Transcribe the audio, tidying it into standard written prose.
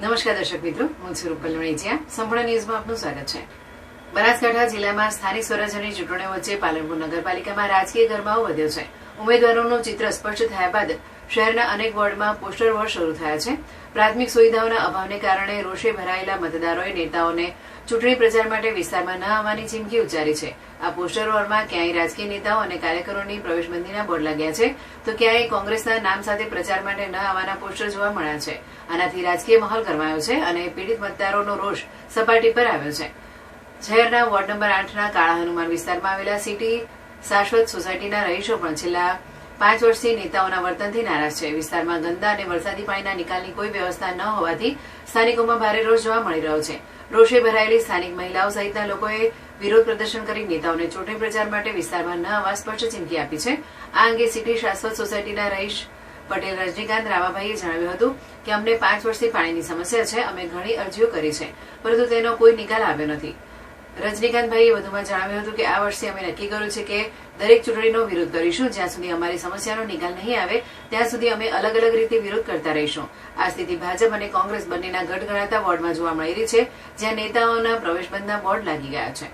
નમસ્કાર દર્શક મિત્રો, હું છું રૂપલ વણેચિયા. સંપૂર્ણ ન્યૂઝમાં આપનું સ્વાગત છે. બનાસકાંઠા જિલ્લામાં સ્થાનિક સ્વરાજ્યની ચૂંટણીઓ વચ્ચે પાલનપુર નગરપાલિકામાં રાજકીય ગરમાવો વધ્યો છે. ઉમેદવારોનું ચિત્ર સ્પષ્ટ થયા બાદ શહેરના અનેક વોર્ડમાં પોસ્ટર વોર શરૂ થયા છે. પ્રાથમિક સુવિધાઓના અભાવને કારણે રોષે ભરાયેલા મતદારોએ નેતાઓને ચૂંટણી પ્રચાર માટે વિસ્તારમાં ન આવવાની ચીમકી ઉચ્ચારી છે. આ પોસ્ટર વોરમાં ક્યાંય રાજકીય નેતાઓ અને કાર્યકરોની પ્રવેશબંધીના બોર્ડ લાગ્યા છે, તો ક્યાંય કોંગ્રેસના નામ સાથે પ્રચાર માટે ન આવવાના પોસ્ટર જોવા મળ્યા છે. આનાથી રાજકીય માહોલ ગરમાયો છે અને પીડિત મતદારોનો રોષ સપાટી પર આવ્યો છે. શહેરના વોર્ડ નંબર 8ના કાળા હનુમાન વિસ્તારમાં આવેલા સિટી શાશ્વત સોસાયટીના રહીશો પણ છેલ્લા 5 વર્ષથી નેતાઓના વર્તનથી નારાજ છે. વિસ્તારમાં ગંદા અને વરસાદી પાણીના નિકાલની કોઈ વ્યવસ્થા ન હોવાથી સ્થાનિકોમાં ભારે રોષ જોવા મળી રહ્યો છે. રોષે ભરાયેલી સ્થાનિક મહિલાઓ સહિતના લોકોએ વિરોધ પ્રદર્શન કરી નેતાઓને ચૂંટણી પ્રચાર માટે વિસ્તારમાં ન આવવા સ્પષ્ટ ચીમકી આપી છે. આ અંગે સિટી શાશ્વત સોસાયટીના રહીશ પટેલ રજનીકાંત રામાભાઈએ જણાવ્યું હતું કે અમને 5 વર્ષથી પાણીની સમસ્યા છે. અમે ઘણી અરજીઓ કરી છે, પરંતુ તેનો કોઈ નિકાલ આવ્યો નથી. રજનીકાંતભાઈએ વધુમાં જણાવ્યું હતું કે આ વર્ષે અમે નક્કી કર્યું છે કે દરેક ચૂંટણીનો વિરોધ કરીશું. જ્યાં સુધી અમારી સમસ્યાનો નિકાલ નહીં આવે ત્યાં સુધી અમે અલગ અલગ રીતે વિરોધ કરતા રહીશું. આ સ્થિતિ ભાજપ અને કોંગ્રેસ બંનેના ગઢ ગણાતા વોર્ડમાં જોવા મળી રહી છે, જ્યાં નેતાઓના પ્રવેશબંધના બોર્ડ લાગી ગયા છે.